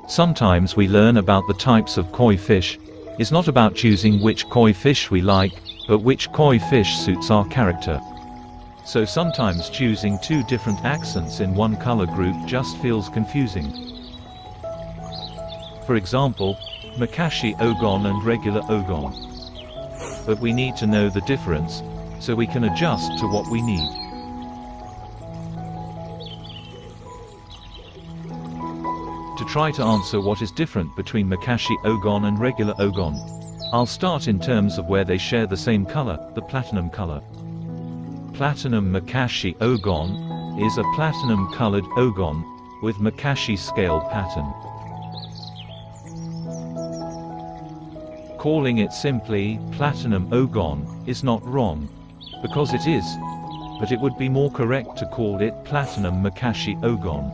Sometimes we learn about the types of koi fish. It's not about choosing which koi fish we like, but which koi fish suits our character. So sometimes choosing two different accents in one color group just feels confusing. For example, Makashi ogon and regular ogon. But we need to know the difference, so we can adjust to what we need. To try to answer what is different between Makashi ogon and regular ogon, I'll start in terms of where they share the same color, the platinum color. Platinum Makashi ogon is a platinum-colored ogon with Makashi scale pattern. Calling it simply platinum ogon is not wrong, because it is, but it would be more correct to call it platinum Makashi ogon.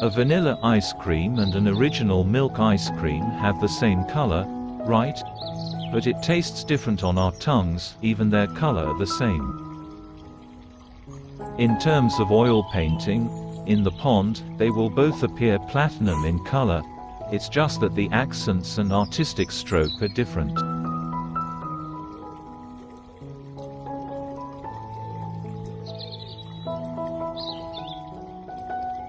A vanilla ice cream and an original milk ice cream have the same color, right? But it tastes different on our tongues, even their color are the same. In terms of oil painting, in the pond, they will both appear platinum in color, it's just that the accents and artistic stroke are different.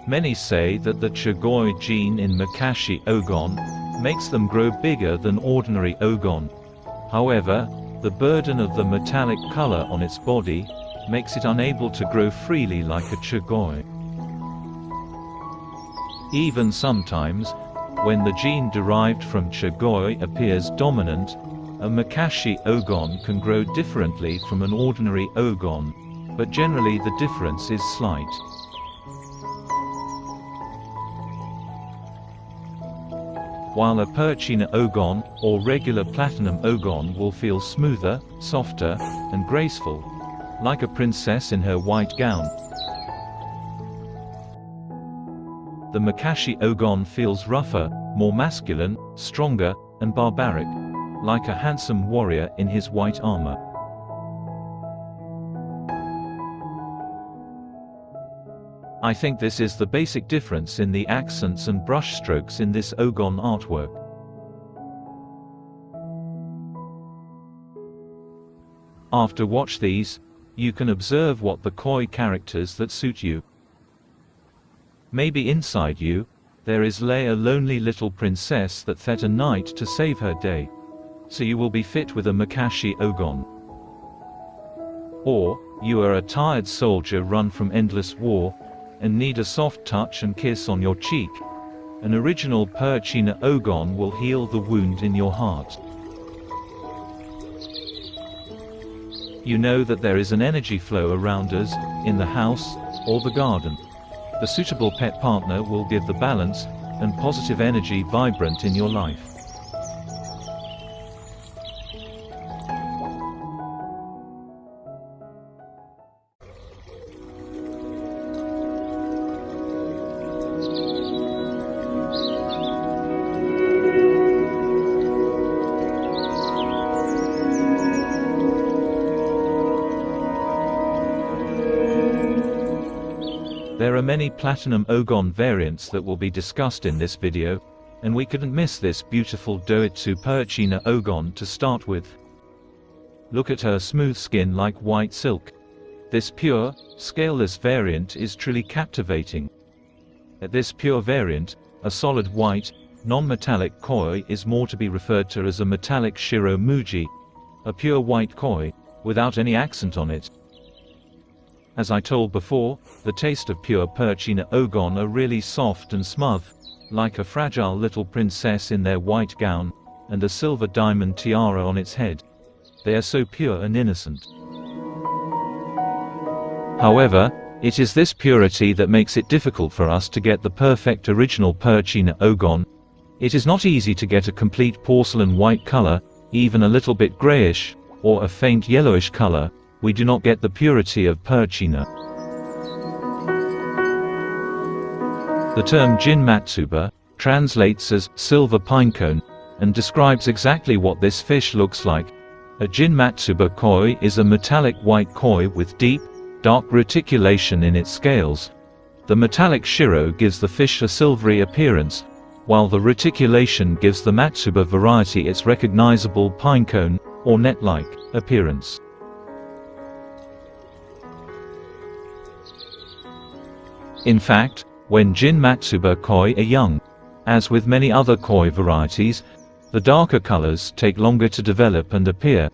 Many say that the Chagoi gene in Makashi ogon makes them grow bigger than ordinary ogon. However, the burden of the metallic color on its body makes it unable to grow freely like a Chagoi. Even sometimes, when the gene derived from Chagoi appears dominant, a Makashi ogon can grow differently from an ordinary ogon, but generally the difference is slight. While a Perchina ogon, or regular platinum ogon, will feel smoother, softer, and graceful, like a princess in her white gown, the Makashi ogon feels rougher, more masculine, stronger, and barbaric, like a handsome warrior in his white armor. I think this is the basic difference in the accents and brushstrokes in this ogon artwork. After watch these, you can observe what the koi characters that suit you. Maybe inside you, there is lay a lonely little princess that fed a knight to save her day. So you will be fit with a Makashi ogon. Or, you are a tired soldier run from endless war, and need a soft touch and kiss on your cheek. An original Perchina ogon will heal the wound in your heart. You know that there is an energy flow around us, in the house, or the garden. The suitable pet partner will give the balance, and positive energy vibrant in your life. There are many platinum ogon variants that will be discussed in this video, and we couldn't miss this beautiful Doitsu Perchina ogon to start with. Look at her smooth skin like white silk. This pure, scaleless variant is truly captivating. At this pure variant, a solid white, non-metallic koi is more to be referred to as a metallic Shiro Muji, a pure white koi, without any accent on it. As I told before, the taste of pure Perchina ogon are really soft and smooth, like a fragile little princess in their white gown, and a silver diamond tiara on its head. They are so pure and innocent. However, it is this purity that makes it difficult for us to get the perfect original Perchina ogon. It is not easy to get a complete porcelain white color, even a little bit grayish, or a faint yellowish color. We do not get the purity of Perchina. The term Jin matsuba translates as silver pinecone, and describes exactly what this fish looks like. A Jin matsuba koi is a metallic white koi with deep, dark reticulation in its scales. The metallic shiro gives the fish a silvery appearance, while the reticulation gives the matsuba variety its recognizable pinecone, or net-like, appearance. In fact, when Jin matsuba koi are young, as with many other koi varieties, the darker colors take longer to develop and appear.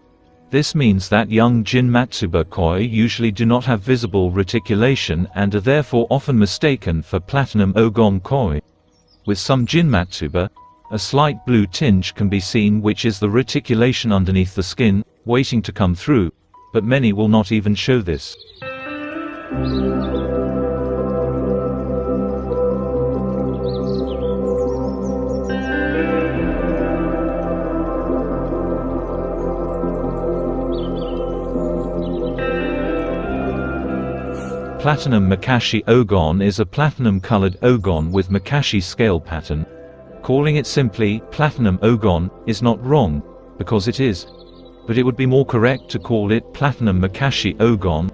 This means that young Jin matsuba koi usually do not have visible reticulation and are therefore often mistaken for platinum ogon koi. With some Jin matsuba, a slight blue tinge can be seen, which is the reticulation underneath the skin, waiting to come through, but many will not even show this. Platinum Makashi ogon is a platinum-colored ogon with Makashi scale pattern. Calling it simply platinum ogon is not wrong, because it is. But it would be more correct to call it platinum Makashi ogon.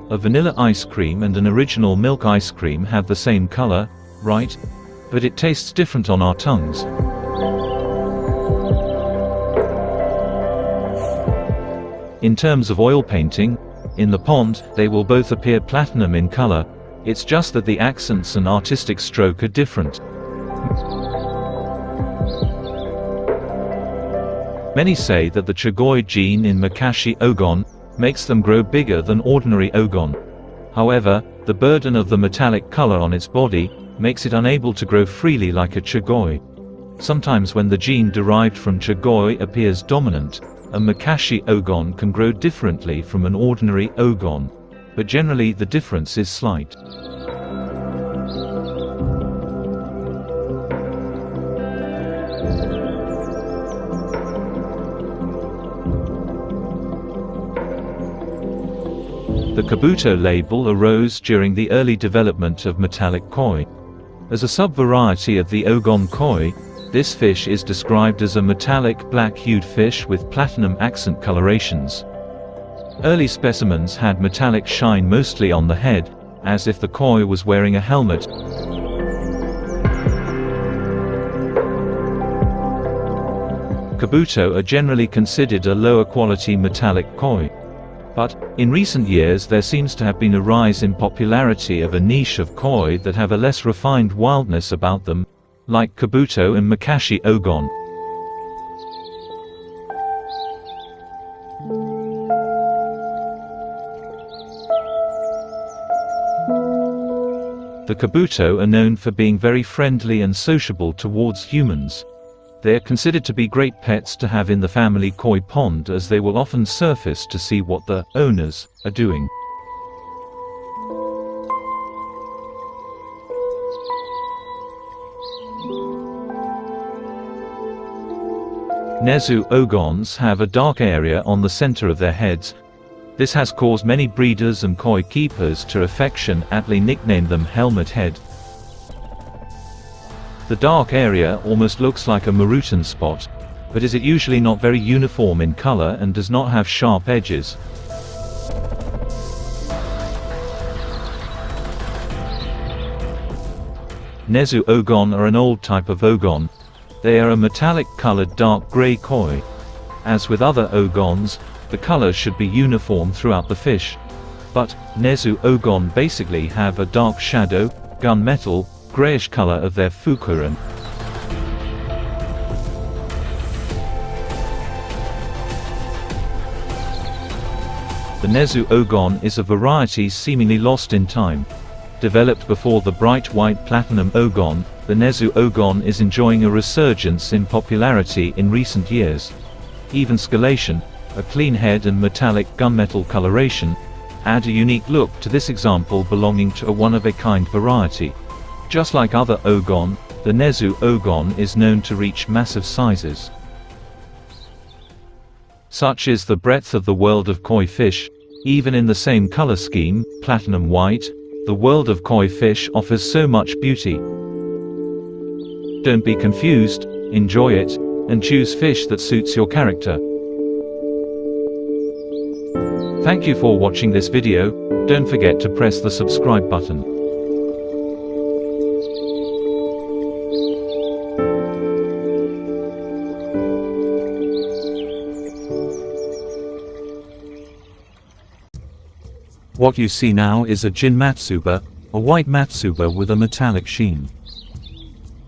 A vanilla ice cream and an original milk ice cream have the same color, right? But it tastes different on our tongues. In terms of oil painting, in the pond, they will both appear platinum in color, it's just that the accents and artistic stroke are different. Many say that the Chagoi gene in Makashi ogon makes them grow bigger than ordinary ogon. However, the burden of the metallic color on its body makes it unable to grow freely like a Chagoi. Sometimes when the gene derived from Chagoi appears dominant, a Makashi ogon can grow differently from an ordinary ogon, but generally the difference is slight. The Kabuto label arose during the early development of metallic koi. As a sub-variety of the ogon koi, this fish is described as a metallic black-hued fish with platinum accent colorations. Early specimens had metallic shine mostly on the head, as if the koi was wearing a helmet. Kabuto are generally considered a lower-quality metallic koi. But, in recent years there seems to have been a rise in popularity of a niche of koi that have a less refined wildness about them, like Kabuto and Makashi ogon. The Kabuto are known for being very friendly and sociable towards humans. They are considered to be great pets to have in the family koi pond, as they will often surface to see what the owners are doing. Nezu ogons have a dark area on the center of their heads. This has caused many breeders and koi keepers to affectionately nickname them helmet head. The dark area almost looks like a marutan spot, but is it usually not very uniform in color and does not have sharp edges. Nezu ogon are an old type of ogon. They are a metallic-colored dark gray koi. As with other ogons, the color should be uniform throughout the fish. But, Nezu ogon basically have a dark shadow, gunmetal, grayish color of their fukuran. The Nezu ogon is a variety seemingly lost in time. Developed before the bright white platinum ogon, the Nezu ogon is enjoying a resurgence in popularity in recent years. Even scalation, a clean head and metallic gunmetal coloration, add a unique look to this example belonging to a one-of-a-kind variety. Just like other ogon, the Nezu ogon is known to reach massive sizes. Such is the breadth of the world of koi fish. Even in the same color scheme, platinum white, the world of koi fish offers so much beauty. Don't be confused, enjoy it, and choose fish that suits your character. Thank you for watching this video. Don't forget to press the subscribe button. What you see now is a Jin matsuba, a white matsuba with a metallic sheen.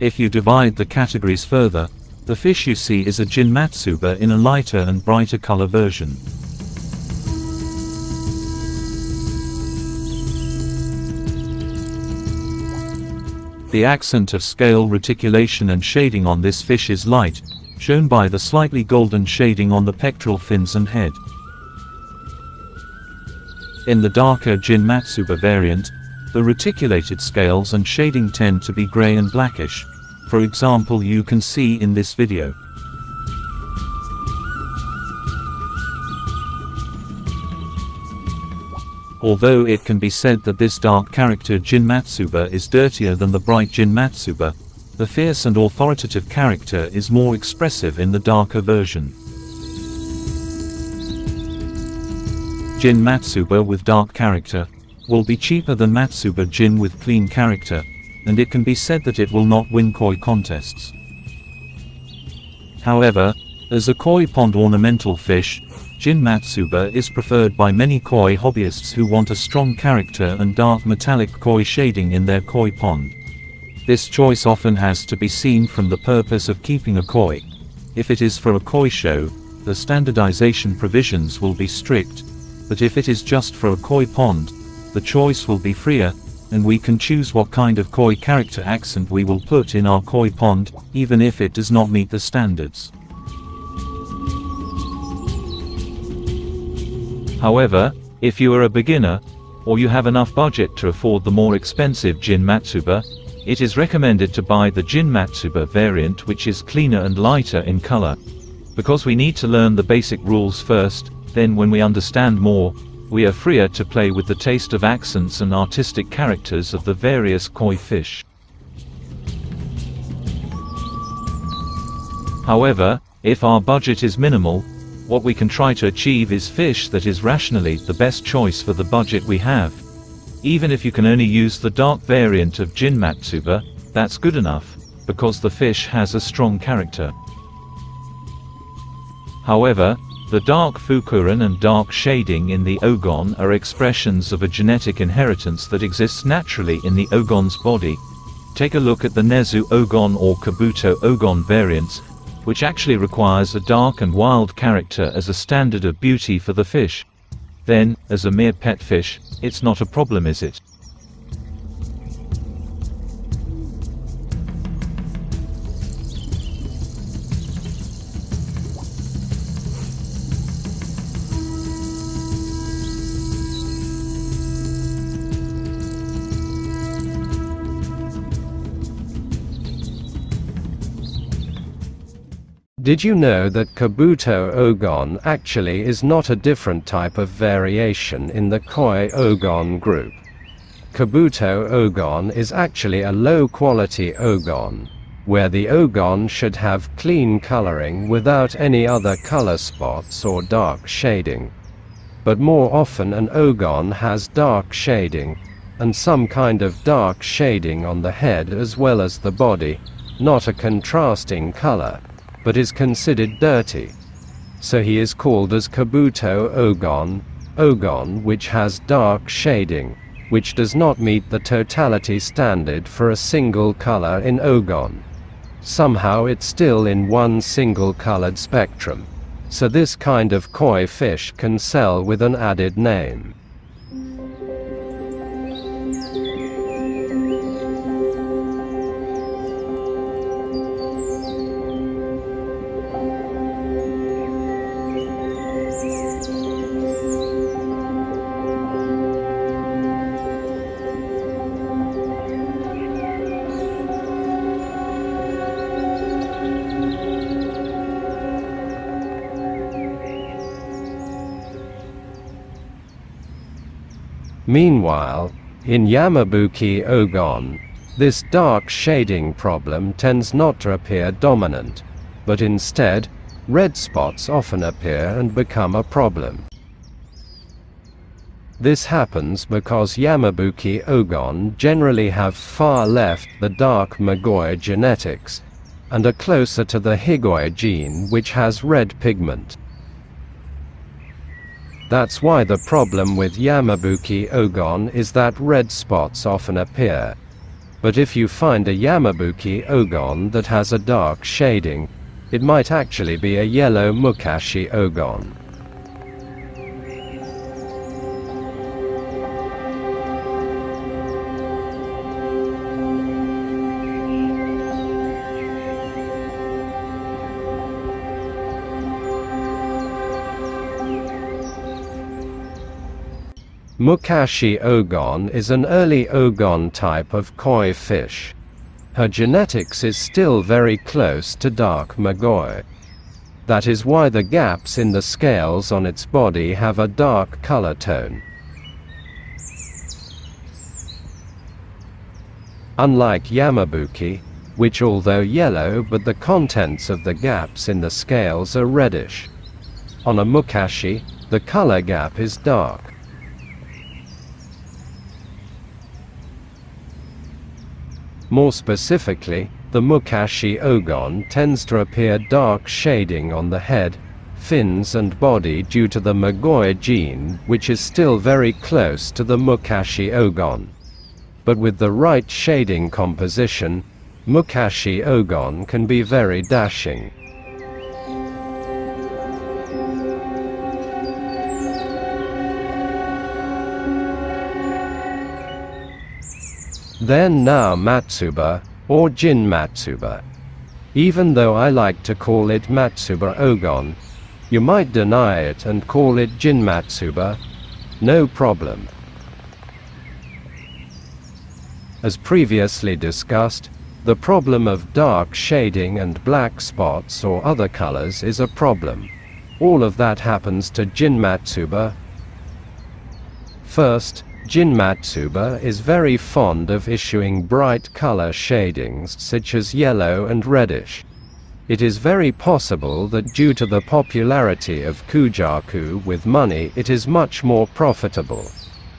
If you divide the categories further, the fish you see is a Jin matsuba in a lighter and brighter color version. The accent of scale reticulation and shading on this fish is light, shown by the slightly golden shading on the pectoral fins and head. In the darker Jin matsuba variant, the reticulated scales and shading tend to be gray and blackish. For example, you can see in this video. Although it can be said that this dark character Jin matsuba is dirtier than the bright Jin matsuba, the fierce and authoritative character is more expressive in the darker version. Jin matsuba with dark character will be cheaper than matsuba Jin with clean character, and it can be said that it will not win koi contests. However, as a koi pond ornamental fish, Jin matsuba is preferred by many koi hobbyists who want a strong character and dark metallic koi shading in their koi pond. This choice often has to be seen from the purpose of keeping a koi. If it is for a koi show, the standardization provisions will be strict, but if it is just for a koi pond, the choice will be freer, and we can choose what kind of koi character accent we will put in our koi pond, even if it does not meet the standards. However, if you are a beginner, or you have enough budget to afford the more expensive Jin matsuba, it is recommended to buy the Jin matsuba variant, which is cleaner and lighter in color. Because we need to learn the basic rules first, then when we understand more, we are freer to play with the taste of accents and artistic characters of the various koi fish. However, if our budget is minimal, what we can try to achieve is fish that is rationally the best choice for the budget we have. Even if you can only use the dark variant of Jin matsuba, that's good enough, because the fish has a strong character. However, the dark fukuran and dark shading in the ogon are expressions of a genetic inheritance that exists naturally in the ogon's body. Take a look at the nezu ogon or Kabuto ogon variants, which actually requires a dark and wild character as a standard of beauty for the fish. Then, as a mere pet fish, it's not a problem, is it? Did you know that Kabuto ogon actually is not a different type of variation in the koi ogon group? Kabuto ogon is actually a low-quality ogon, where the ogon should have clean coloring without any other color spots or dark shading. But more often an ogon has dark shading, and some kind of dark shading on the head as well as the body, not a contrasting color, but is considered dirty. So he is called as Kabuto ogon which has dark shading, which does not meet the totality standard for a single color in ogon. Somehow it's still in one single colored spectrum. So this kind of koi fish can sell with an added name. Meanwhile, in Yamabuki ogon, this dark shading problem tends not to appear dominant, but instead, red spots often appear and become a problem. This happens because Yamabuki ogon generally have far left the dark Magoi genetics, and are closer to the Higoi gene, which has red pigment. That's why the problem with Yamabuki ogon is that red spots often appear. But if you find a Yamabuki ogon that has a dark shading, it might actually be a yellow Mukashi ogon. Mukashi ogon is an early ogon type of koi fish. Her genetics is still very close to dark Magoi. That is why the gaps in the scales on its body have a dark color tone. Unlike Yamabuki, which although yellow, but the contents of the gaps in the scales are reddish. On a Mukashi, the color gap is dark. More specifically, the Mukashi ogon tends to appear dark shading on the head, fins and body due to the Magoi gene, which is still very close to the Mukashi ogon. But with the right shading composition, Mukashi ogon can be very dashing. Then now matsuba, or jin matsuba. Even though I like to call it matsuba ogon, you might deny it and call it jin matsuba. No problem. As previously discussed, the problem of dark shading and black spots or other colors is a problem. All of that happens to jin matsuba. First, jin matsuba is very fond of issuing bright color shadings such as yellow and reddish. It is very possible that due to the popularity of kujaku with money, it is much more profitable.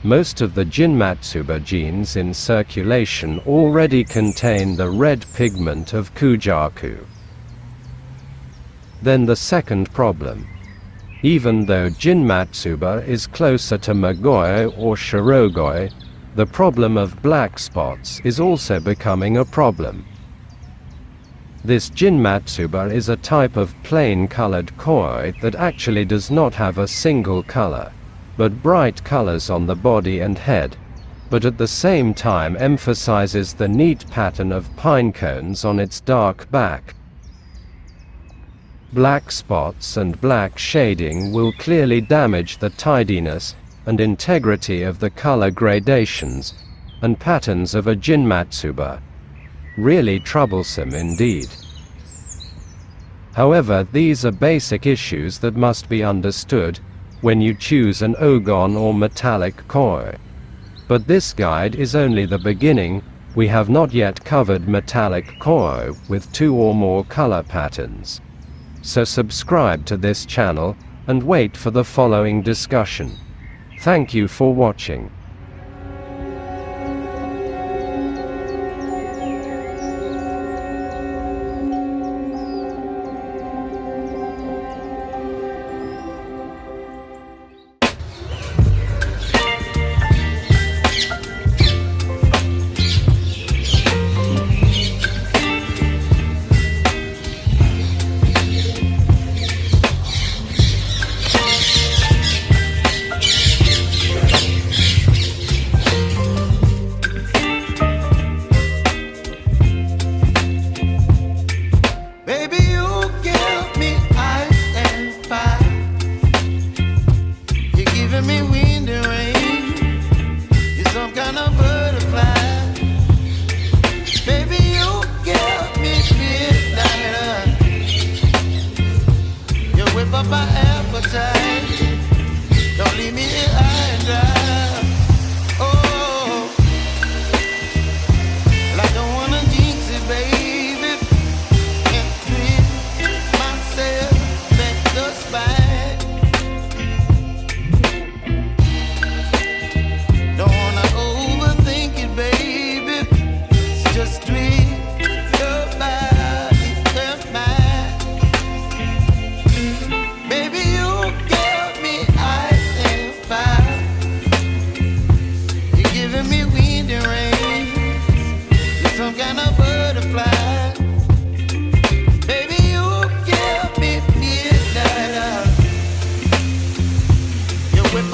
Most of the jin matsuba genes in circulation already contain the red pigment of kujaku. Then the second problem. Even though jin matsuba is closer to Magoi or Shirogoi, the problem of black spots is also becoming a problem. This jin matsuba is a type of plain-colored koi that actually does not have a single color, but bright colors on the body and head, but at the same time emphasizes the neat pattern of pine cones on its dark back. Black spots and black shading will clearly damage the tidiness and integrity of the color gradations and patterns of a jin matsuba. Really troublesome indeed. However, these are basic issues that must be understood when you choose an ogon or metallic koi. But this guide is only the beginning. We have not yet covered metallic koi with 2 or more color patterns. So subscribe to this channel, and wait for the following discussion. Thank you for watching.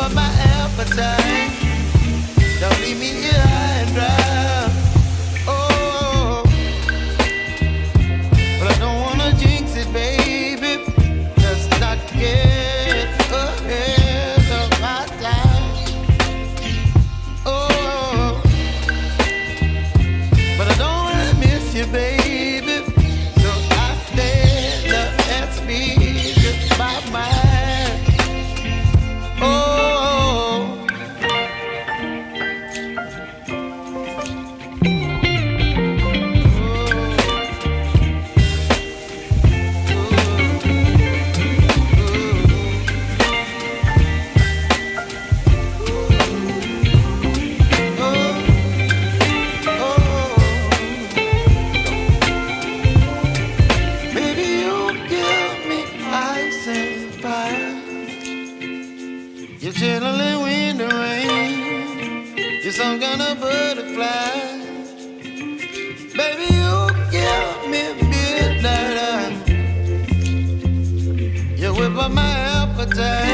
up my appetite. Don't leave me here high and dry. Oh, but I don't wanna jinx it, baby. Let's not get ahead of my time. Oh, but I don't wanna miss you, baby. So I stand up and speak my mind. Oh. You're chilling when the rain. You're some kind of butterfly. Baby, you give me midnight. You whip up my appetite.